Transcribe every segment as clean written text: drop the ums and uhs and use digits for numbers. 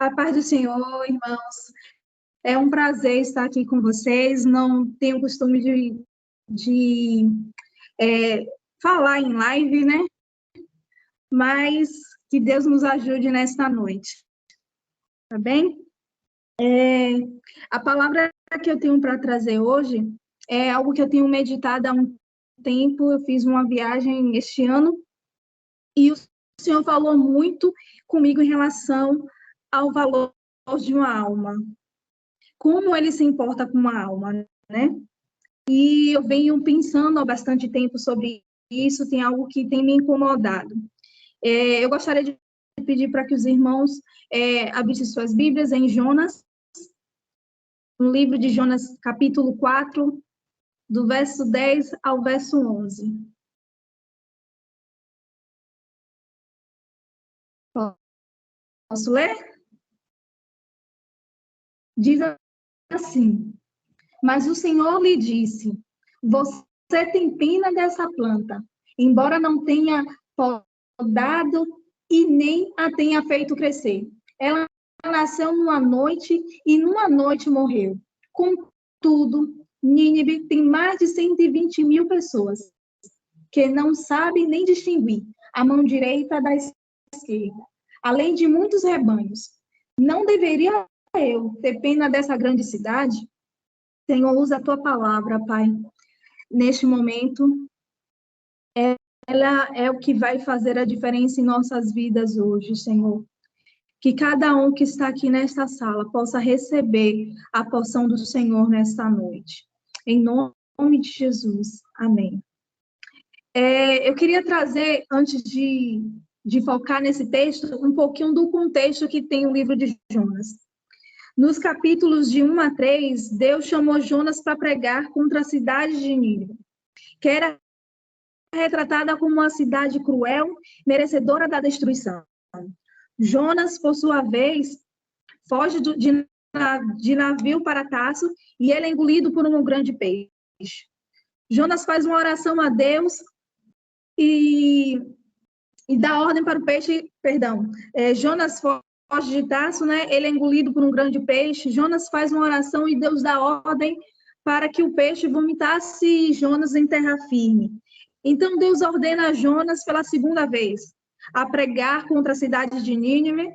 A paz do Senhor, irmãos. É um prazer estar aqui com vocês. Não tenho costume de falar em live, né? Mas que Deus nos ajude nesta noite. Tá bem? A palavra que eu tenho para trazer hoje é algo que eu tenho meditado há um tempo. Eu fiz uma viagem este ano e o Senhor falou muito comigo em relação ao valor de uma alma. Como ele se importa com uma alma, né? E eu venho pensando há bastante tempo sobre isso, tem algo que tem me incomodado. Eu gostaria de pedir para que os irmãos abrissem suas Bíblias em Jonas, no livro de Jonas, capítulo 4, do verso 10 ao verso 11. Posso ler? Diz assim: Mas o Senhor lhe disse: Você tem pena dessa planta, embora não tenha podado e nem a tenha feito crescer. Ela nasceu numa noite e numa noite morreu. Contudo, Nínive tem mais de 120 mil pessoas que não sabem nem distinguir a mão direita da esquerda, além de muitos rebanhos. Não deveria eu ter pena dessa grande cidade? Senhor, usa a tua palavra, Pai, neste momento. Ela é o que vai fazer a diferença em nossas vidas hoje, Senhor. Que cada um que está aqui nesta sala possa receber a porção do Senhor nesta noite. Em nome de Jesus. Amém. Eu queria trazer, antes de focar nesse texto, um pouquinho do contexto que tem o livro de Jonas. Nos capítulos de 1 a 3, Deus chamou Jonas para pregar contra a cidade de Nínive, que era retratada como uma cidade cruel, merecedora da destruição. Jonas, por sua vez, foge de navio para Tarso e ele é engolido por um grande peixe. Jonas faz uma oração a Deus e dá ordem para o peixe, Jonas foge de Tarso, né? Ele é engolido por um grande peixe. Jonas faz uma oração e Deus dá ordem para que o peixe vomitasse Jonas em terra firme. Então, Deus ordena a Jonas pela segunda vez a pregar contra a cidade de Nínive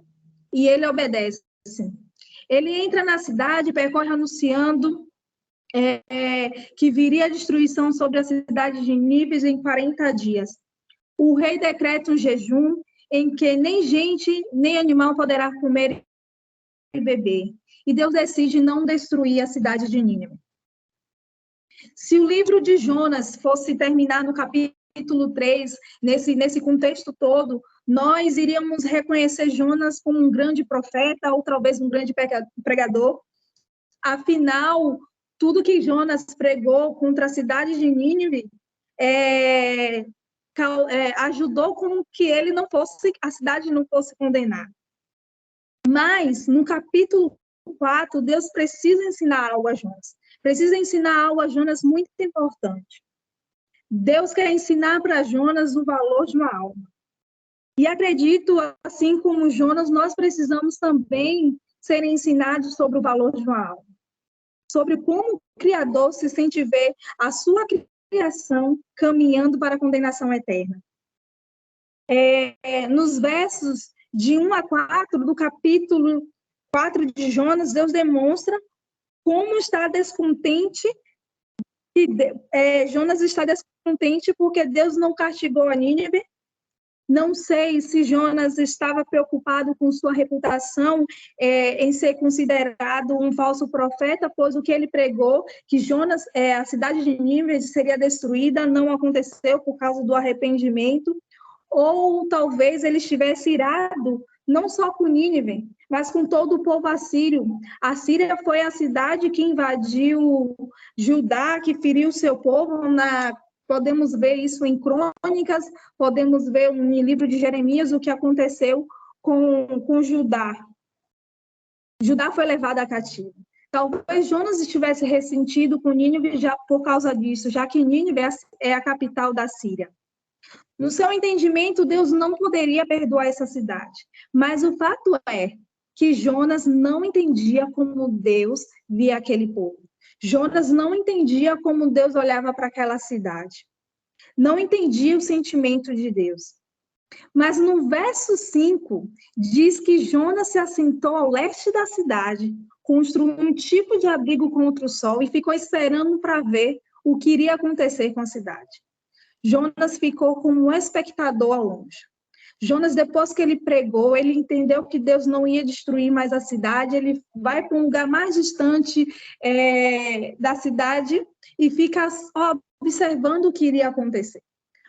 e ele obedece. Ele entra na cidade, percorre anunciando que viria a destruição sobre a cidade de Nínive em 40 dias. O rei decreta um jejum em que nem gente, nem animal poderá comer e beber. E Deus decide não destruir a cidade de Nínive. Se o livro de Jonas fosse terminar no capítulo 3, nesse contexto todo, nós iríamos reconhecer Jonas como um grande profeta ou talvez um grande pregador. Afinal, tudo que Jonas pregou contra a cidade de Nínive ajudou com que a cidade não fosse condenada. Mas, no capítulo 4, Deus precisa ensinar algo a Jonas. Precisa ensinar algo a Jonas muito importante. Deus quer ensinar para Jonas o valor de uma alma. E acredito, assim como Jonas, nós precisamos também ser ensinados sobre o valor de uma alma. Sobre como o Criador se sente ver a sua criação caminhando para a condenação eterna. Nos versos de 1 a 4 do capítulo 4 de Jonas, Deus demonstra como está descontente, Jonas está descontente porque Deus não castigou a Nínive. Não sei se Jonas estava preocupado com sua reputação em ser considerado um falso profeta, pois o que ele pregou, que a cidade de Nínive seria destruída, não aconteceu por causa do arrependimento. Ou talvez ele estivesse irado, não só com Nínive, mas com todo o povo assírio. A Síria foi a cidade que invadiu Judá, que feriu seu povo. Podemos ver isso em Crônicas, podemos ver no livro de Jeremias o que aconteceu com Judá. Judá foi levado a cativo. Talvez Jonas estivesse ressentido com Nínive já por causa disso, já que Nínive é a capital da Síria. No seu entendimento, Deus não poderia perdoar essa cidade. Mas o fato é que Jonas não entendia como Deus via aquele povo. Jonas não entendia como Deus olhava para aquela cidade. Não entendia o sentimento de Deus. Mas no verso 5, diz que Jonas se assentou ao leste da cidade, construiu um tipo de abrigo contra o sol e ficou esperando para ver o que iria acontecer com a cidade. Jonas ficou como um espectador ao longe. Jonas, depois que ele pregou, ele entendeu que Deus não ia destruir mais a cidade, ele vai para um lugar mais distante da cidade e fica observando o que iria acontecer.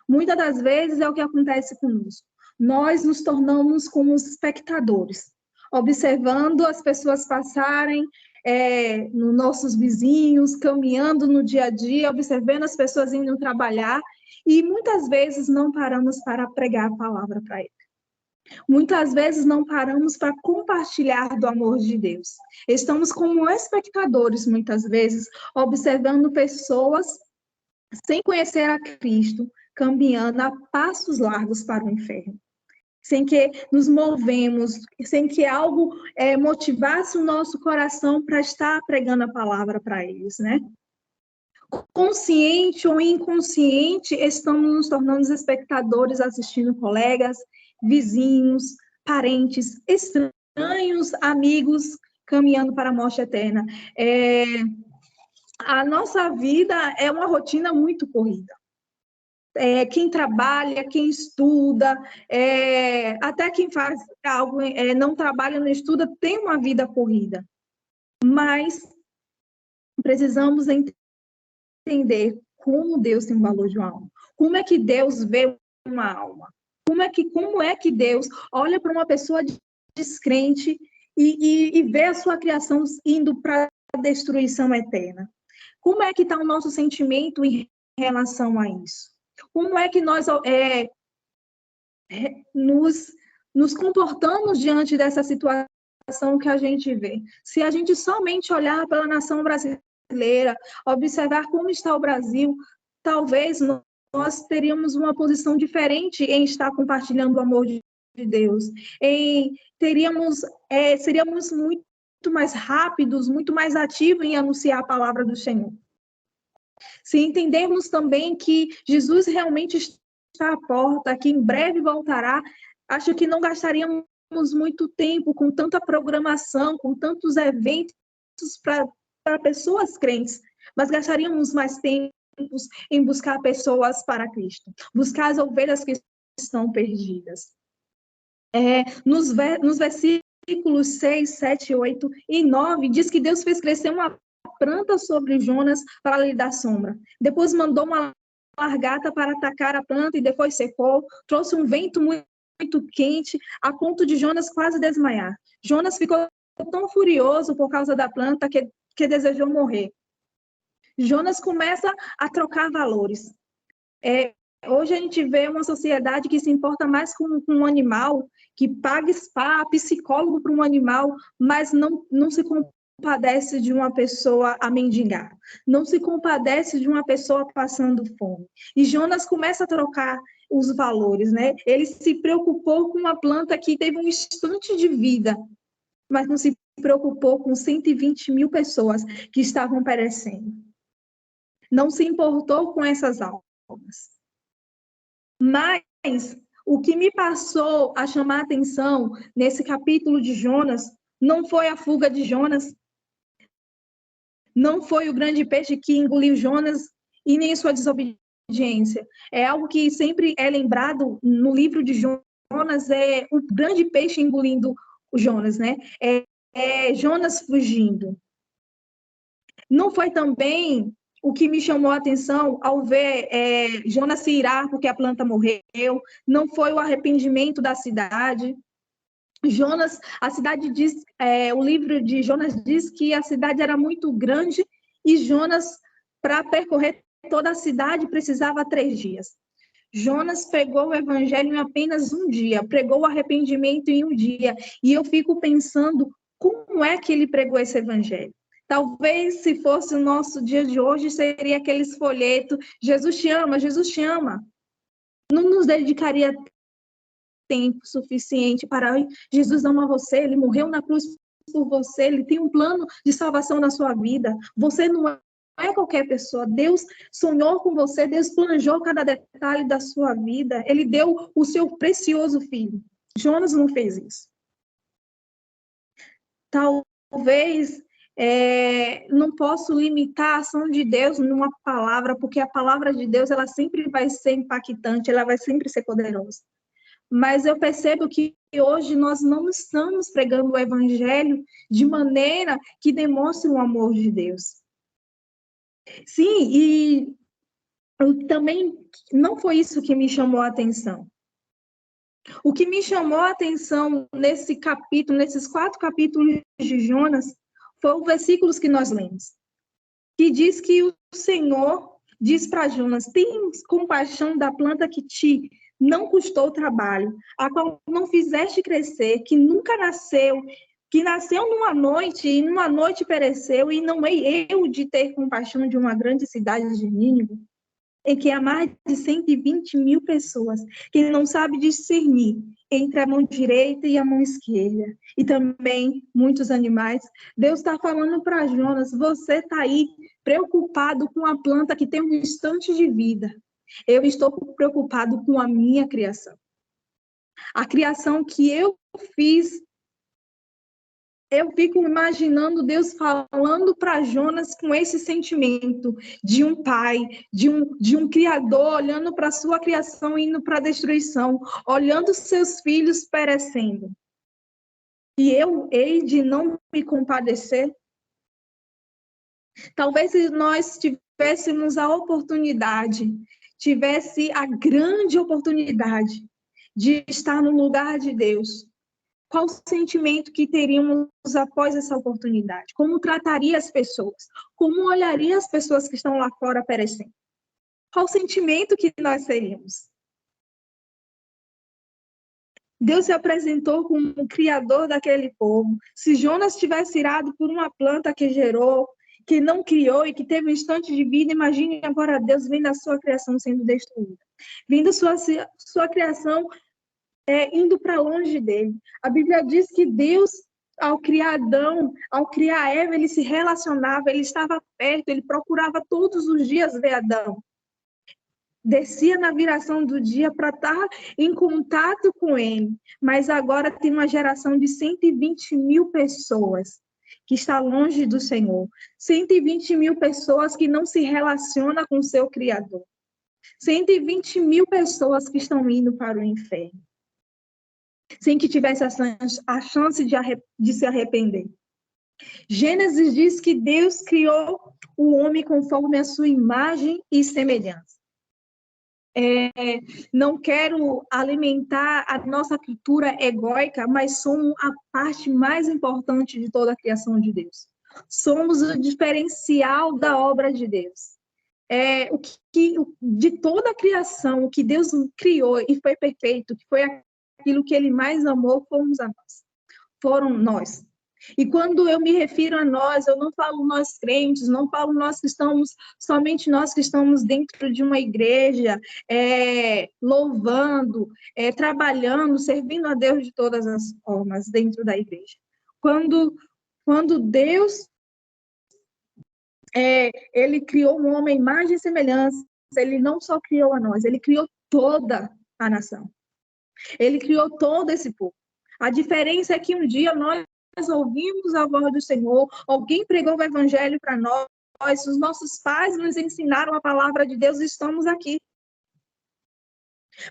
Muitas das vezes é o que acontece conosco. Nós nos tornamos como espectadores, observando as pessoas passarem, nos nossos vizinhos, caminhando no dia a dia, observando as pessoas indo trabalhar, e muitas vezes não paramos para pregar a palavra para eles. Muitas vezes não paramos para compartilhar do amor de Deus. Estamos como espectadores, muitas vezes, observando pessoas sem conhecer a Cristo, caminhando a passos largos para o inferno. Sem que nos movemos, sem que algo motivasse o nosso coração para estar pregando a palavra para eles, né? Consciente ou inconsciente, estamos nos tornando espectadores, assistindo colegas, vizinhos, parentes, estranhos, amigos, caminhando para a morte eterna. A nossa vida é uma rotina muito corrida. Quem trabalha, quem estuda, até quem faz algo, não trabalha, não estuda, tem uma vida corrida. Mas precisamos entender como Deus tem o valor de uma alma. Como é que Deus vê uma alma? Como é que Deus olha para uma pessoa descrente e vê a sua criação indo para a destruição eterna? Como é que está o nosso sentimento em relação a isso? Como é que nós nos comportamos diante dessa situação que a gente vê? Se a gente somente olhar pela nação brasileira, observar como está o Brasil, talvez nós teríamos uma posição diferente em estar compartilhando o amor de Deus. Seríamos muito mais rápidos, muito mais ativos em anunciar a palavra do Senhor. Se entendermos também que Jesus realmente está à porta, que em breve voltará, acho que não gastaríamos muito tempo com tanta programação, com tantos eventos para pessoas crentes, mas gastaríamos mais tempo em buscar pessoas para Cristo, buscar as ovelhas que estão perdidas. Nos versículos 6, 7, 8 e 9, diz que Deus fez crescer uma planta sobre Jonas para lhe dar sombra. Depois mandou uma lagarta para atacar a planta e depois secou. Trouxe um vento muito quente, a ponto de Jonas quase desmaiar. Jonas ficou tão furioso por causa da planta que desejou morrer. Jonas começa a trocar valores. Hoje a gente vê uma sociedade que se importa mais com um animal, que paga spa, psicólogo para um animal, mas não se compadece de uma pessoa a mendigar, não se compadece de uma pessoa passando fome. E Jonas começa a trocar os valores, né? Ele se preocupou com uma planta que teve um instante de vida, mas não se preocupou com 120 mil pessoas que estavam perecendo. Não se importou com essas almas. Mas o que me passou a chamar a atenção nesse capítulo de Jonas não foi a fuga de Jonas, não foi o grande peixe que engoliu Jonas e nem sua desobediência. É algo que sempre é lembrado no livro de Jonas, o grande peixe engolindo o Jonas, né? Jonas fugindo. Não foi também o que me chamou a atenção ao ver Jonas se irar porque a planta morreu, não foi o arrependimento da cidade. A cidade diz, o livro de Jonas diz que a cidade era muito grande e Jonas, para percorrer toda a cidade, precisava 3 dias. Jonas pregou o evangelho em apenas um dia, pregou o arrependimento em um dia, e eu fico pensando como é que ele pregou esse evangelho. Talvez, se fosse o nosso dia de hoje, seria aqueles folhetos, Jesus te ama, Jesus te ama. Não nos dedicaria tempo suficiente para Jesus ama você, ele morreu na cruz por você, ele tem um plano de salvação na sua vida. Você não é qualquer pessoa. Deus sonhou com você, Deus planejou cada detalhe da sua vida. Ele deu o seu precioso filho. Jonas não fez isso. Talvez não posso limitar a ação de Deus numa palavra, porque a palavra de Deus ela sempre vai ser impactante, ela vai sempre ser poderosa. Mas eu percebo que hoje nós não estamos pregando o evangelho de maneira que demonstre o amor de Deus. Sim, e também não foi isso que me chamou a atenção. O que me chamou a atenção nesse capítulo, nesses 4 capítulos de Jonas, foram os versículos que nós lemos, que diz que o Senhor diz para Jonas: tem compaixão da planta que te não custou trabalho, a qual não fizeste crescer, que nunca nasceu, que nasceu numa noite e numa noite pereceu, e não hei eu de ter compaixão de uma grande cidade de Nínive, em que há mais de 120.000 pessoas que não sabem discernir entre a mão direita e a mão esquerda, e também muitos animais. Deus está falando para Jonas: você está aí preocupado com a planta que tem um instante de vida. Eu estou preocupado com a minha criação. A criação que eu fiz. Eu fico imaginando Deus falando para Jonas com esse sentimento de um pai, de um criador, olhando para a sua criação indo para a destruição, olhando seus filhos perecendo. E eu hei de não me compadecer? Talvez se nós tivéssemos a oportunidade, tivesse a grande oportunidade de estar no lugar de Deus, qual o sentimento que teríamos após essa oportunidade? Como trataria as pessoas? Como olharia as pessoas que estão lá fora perecendo? Qual o sentimento que nós teríamos? Deus se apresentou como o criador daquele povo. Se Jonas tivesse irado por uma planta que gerou, que não criou e que teve um instante de vida, imagine agora Deus vendo a sua criação sendo destruída. Vendo sua criação indo para longe dele. A Bíblia diz que Deus, ao criar Adão, ao criar Eva, ele se relacionava, ele estava perto, ele procurava todos os dias ver Adão. Descia na viração do dia para estar em contato com ele. Mas agora tem uma geração de 120.000 pessoas que está longe do Senhor. 120.000 pessoas que não se relacionam com o seu Criador. 120.000 pessoas que estão indo para o inferno, sem que tivesse a chance de se arrepender. Gênesis diz que Deus criou o homem conforme a sua imagem e semelhança. Não quero alimentar a nossa cultura egóica, mas somos a parte mais importante de toda a criação de Deus. Somos o diferencial da obra de Deus. De toda a criação, o que Deus criou e foi perfeito, que foi aquilo que ele mais amou, foram nós. E quando eu me refiro a nós, eu não falo nós crentes, não falo nós que estamos, somente nós que estamos dentro de uma igreja, louvando, trabalhando, servindo a Deus de todas as formas dentro da igreja. Quando Deus, ele criou um homem à imagem e semelhança, ele não só criou a nós, ele criou toda a nação. Ele criou todo esse povo. A diferença é que um dia nós ouvimos a voz do Senhor, alguém pregou o evangelho para nós, os nossos pais nos ensinaram a palavra de Deus e estamos aqui.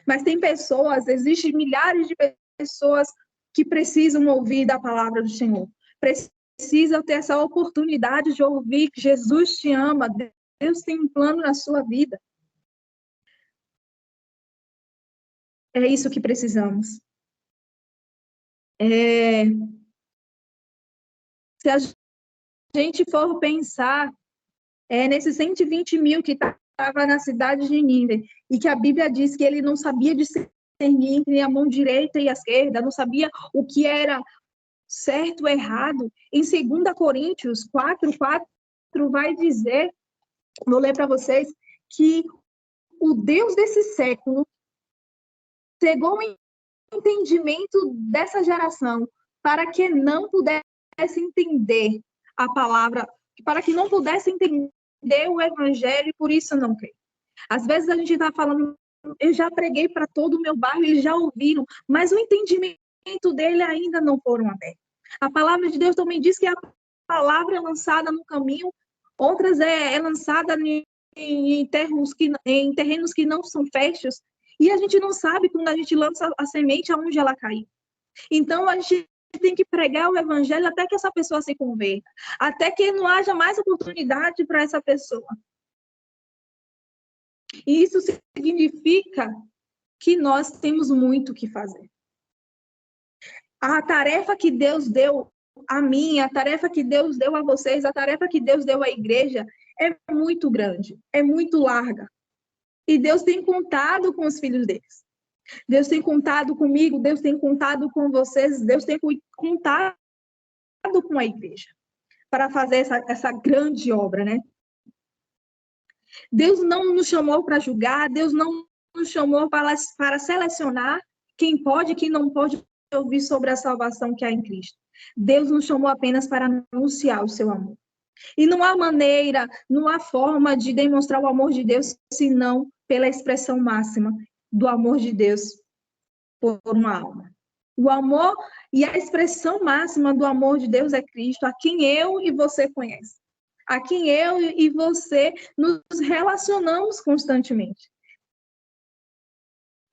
Mas tem pessoas, existem milhares de pessoas que precisam ouvir da palavra do Senhor. Precisam ter essa oportunidade de ouvir que Jesus te ama, Deus tem um plano na sua vida. É isso que precisamos. Se a gente for pensar nesses 120.000 que estava na cidade de Nínive, e que a Bíblia diz que ele não sabia discernir entre a mão direita e a esquerda, não sabia o que era certo ou errado. Em 2 Coríntios 4:4 vai dizer, vou ler para vocês, que o Deus desse século cegou entendimento dessa geração para que não pudesse entender a palavra, para que não pudesse entender o evangelho e por isso não crê. Às vezes a gente está falando, eu já preguei para todo o meu bairro, eles já ouviram, mas o entendimento dele ainda não foram abertos. A palavra de Deus também diz que a palavra é lançada no caminho, outras é lançada em terrenos que não são férteis, e a gente não sabe quando a gente lança a semente aonde ela cai. Então, a gente tem que pregar o evangelho até que essa pessoa se converta, até que não haja mais oportunidade para essa pessoa. E isso significa que nós temos muito o que fazer. A tarefa que Deus deu a mim, a tarefa que Deus deu a vocês, a tarefa que Deus deu à igreja é muito grande, é muito larga. E Deus tem contado com os filhos deles. Deus tem contado comigo, Deus tem contado com vocês, Deus tem contado com a igreja para fazer essa grande obra, né? Deus não nos chamou para julgar, Deus não nos chamou para selecionar quem pode e quem não pode ouvir sobre a salvação que há em Cristo. Deus nos chamou apenas para anunciar o seu amor. E não há maneira, não há forma de demonstrar o amor de Deus, senão pela expressão máxima do amor de Deus por uma alma. O amor e a expressão máxima do amor de Deus é Cristo, a quem eu e você conhecem, a quem eu e você nos relacionamos constantemente.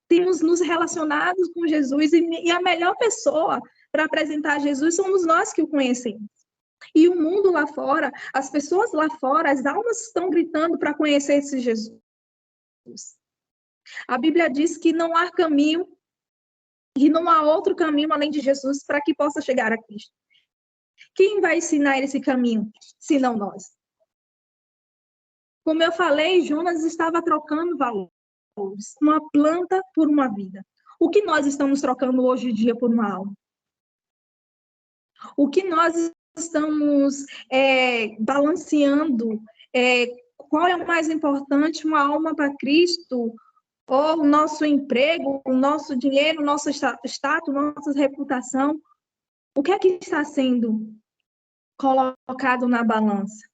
Temos nos relacionado com Jesus e a melhor pessoa para apresentar Jesus somos nós que o conhecemos. E o mundo lá fora, as pessoas lá fora, as almas estão gritando para conhecer esse Jesus. A Bíblia diz que não há caminho e não há outro caminho além de Jesus para que possa chegar a Cristo. Quem vai ensinar esse caminho, senão nós? Como eu falei, Jonas estava trocando valores, uma planta por uma vida. O que nós estamos trocando hoje em dia por uma alma? O que nós estamos balanceando? Qual é o mais importante, uma alma para Cristo? Ou o nosso emprego, o nosso dinheiro, o nosso status, nossa reputação? O que é que está sendo colocado na balança?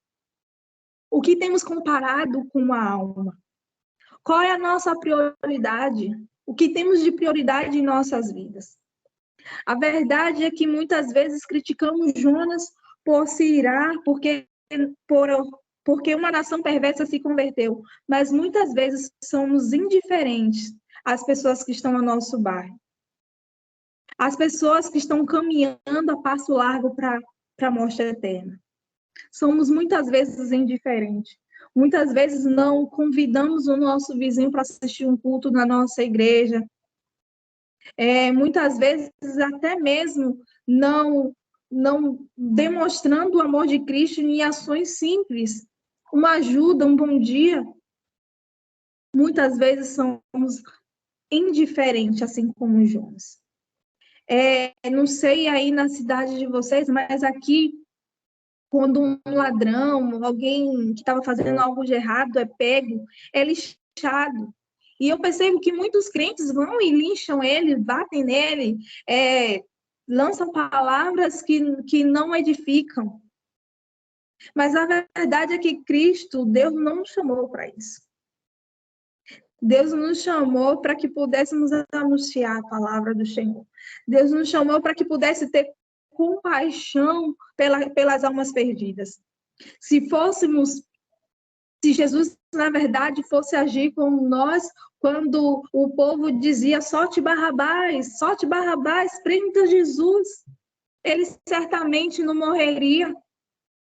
O que temos comparado com a alma? Qual é a nossa prioridade? O que temos de prioridade em nossas vidas? A verdade é que muitas vezes criticamos Jonas por se irar, porque uma nação perversa se converteu, mas muitas vezes somos indiferentes às pessoas que estão ao nosso bairro, às pessoas que estão caminhando a passo largo para a morte eterna. Somos muitas vezes indiferentes. Muitas vezes não convidamos o nosso vizinho para assistir um culto na nossa igreja. Muitas vezes até mesmo não demonstrando o amor de Cristo em ações simples, uma ajuda, um bom dia. Muitas vezes somos indiferentes, assim como Jonas. Não sei aí na cidade de vocês, mas aqui, quando um ladrão, alguém que estava fazendo algo de errado é pego, é lixado. E eu percebo que muitos crentes vão e lincham ele, batem nele, lançam palavras que não edificam. Mas a verdade é que Cristo, Deus não nos chamou para isso. Deus nos chamou para que pudéssemos anunciar a palavra do Senhor. Deus nos chamou para que pudesse ter compaixão pelas almas perdidas. Se Jesus, na verdade, fosse agir como nós, quando o povo dizia, solte Barrabás, prenda Jesus, ele certamente não morreria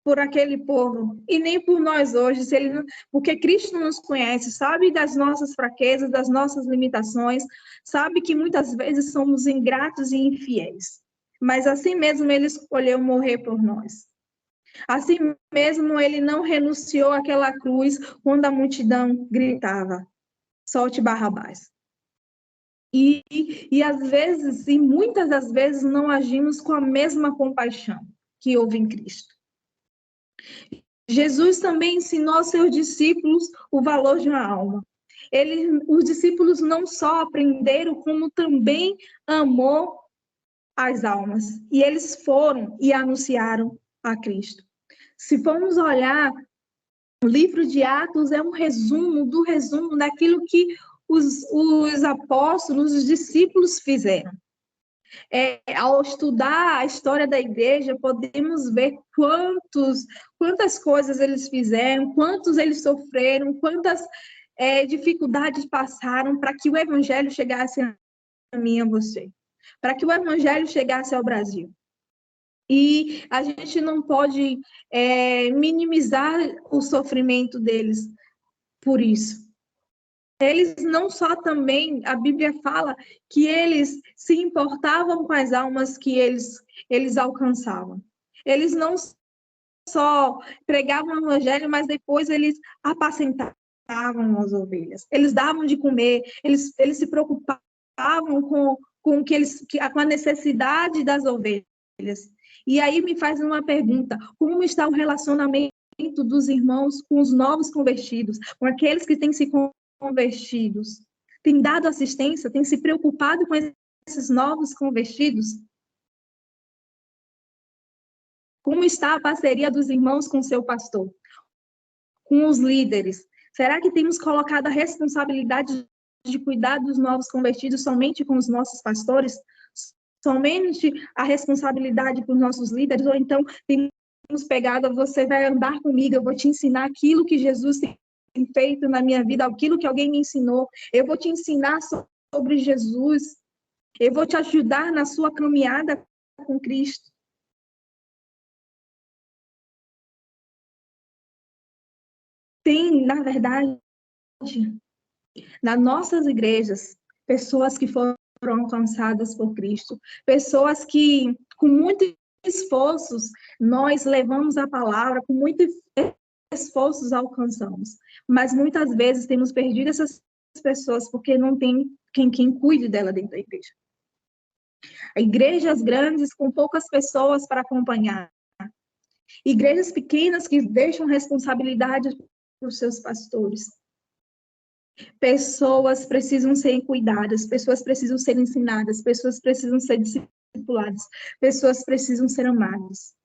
por aquele povo, e nem por nós hoje, porque Cristo nos conhece, sabe das nossas fraquezas, das nossas limitações, sabe que muitas vezes somos ingratos e infiéis, mas assim mesmo ele escolheu morrer por nós. Assim mesmo ele não renunciou àquela cruz quando a multidão gritava, solte Barrabás. E às vezes, e muitas das vezes, não agimos com a mesma compaixão que houve em Cristo. Jesus também ensinou aos seus discípulos o valor de uma alma. Os discípulos não só aprenderam, como também amou as almas. E eles foram e anunciaram a Cristo. Se formos olhar, o livro de Atos é um resumo do resumo daquilo que os apóstolos, os discípulos fizeram. Ao estudar a história da igreja, podemos ver quantas coisas eles fizeram, quantos eles sofreram, quantas dificuldades passaram para que o evangelho chegasse a mim e a você, para que o evangelho chegasse ao Brasil. E a gente não pode minimizar o sofrimento deles por isso. Eles não só também, a Bíblia fala que eles se importavam com as almas que eles alcançavam. Eles não só pregavam o evangelho, mas depois eles apacentavam as ovelhas. Eles davam de comer, eles se preocupavam com a necessidade das ovelhas. E aí me faz uma pergunta: como está o relacionamento dos irmãos com os novos convertidos, com aqueles que têm se convertidos? Tem dado assistência? Tem se preocupado com esses novos convertidos? Como está a parceria dos irmãos com seu pastor? Com os líderes? Será que temos colocado a responsabilidade de cuidar dos novos convertidos somente com os nossos pastores? Somente a responsabilidade com os nossos líderes? Ou então temos pegado, você vai andar comigo, eu vou te ensinar aquilo que Jesus tem feito na minha vida, aquilo que alguém me ensinou, eu vou te ensinar sobre Jesus, eu vou te ajudar na sua caminhada com Cristo. Tem, na verdade, nas nossas igrejas, pessoas que foram alcançadas por Cristo, pessoas que, com muitos esforços, nós levamos a palavra, com muitos esforços alcançamos, mas muitas vezes temos perdido essas pessoas porque não tem quem cuide dela dentro da igreja. Igrejas grandes com poucas pessoas para acompanhar, igrejas pequenas que deixam responsabilidade para os seus pastores. Pessoas precisam ser cuidadas, pessoas precisam ser ensinadas, pessoas precisam ser discipuladas, pessoas precisam ser amadas.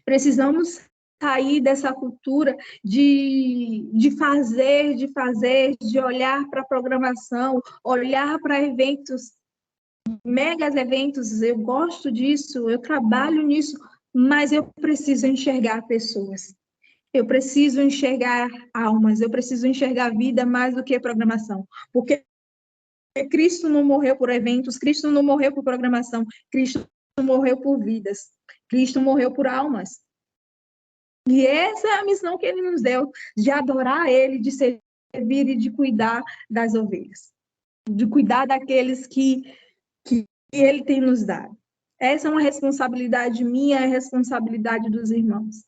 Precisamos sair dessa cultura de fazer, de olhar para a programação, olhar para eventos, megas eventos. Eu gosto disso, eu trabalho nisso, mas eu preciso enxergar pessoas. Eu preciso enxergar almas, eu preciso enxergar vida mais do que programação. Porque Cristo não morreu por eventos, Cristo não morreu por programação, Cristo morreu por vidas, Cristo morreu por almas. E essa é a missão que ele nos deu, de adorar ele, de servir e de cuidar das ovelhas, de cuidar daqueles que ele tem nos dado. Essa é uma responsabilidade minha, é a responsabilidade dos irmãos.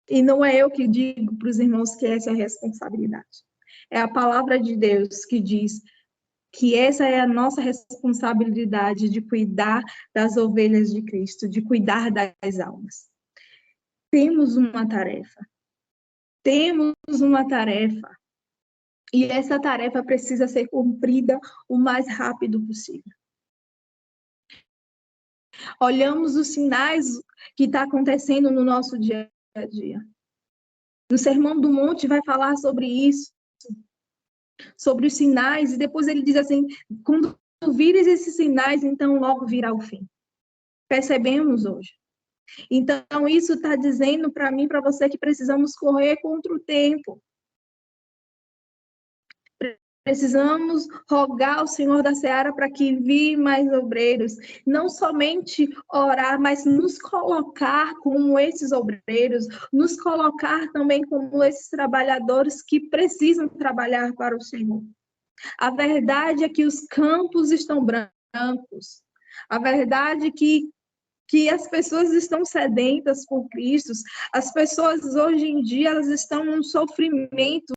E não é eu que digo para os irmãos que essa é a responsabilidade. É a palavra de Deus que diz que essa é a nossa responsabilidade de cuidar das ovelhas de Cristo, de cuidar das almas. Temos uma tarefa. Temos uma tarefa. E essa tarefa precisa ser cumprida o mais rápido possível. Olhamos os sinais que está acontecendo no nosso dia a dia. No Sermão do Monte vai falar sobre isso, sobre os sinais, e depois ele diz assim: quando vires esses sinais, então logo virá o fim. Percebemos hoje. Então, isso está dizendo para mim, para você, que precisamos correr contra o tempo. Precisamos rogar ao Senhor da Seara para que envie mais obreiros. Não somente orar, mas nos colocar como esses obreiros, nos colocar também como esses trabalhadores que precisam trabalhar para o Senhor. A verdade é que os campos estão brancos. A verdade é que as pessoas estão sedentas por Cristo. As pessoas hoje em dia elas estão num sofrimento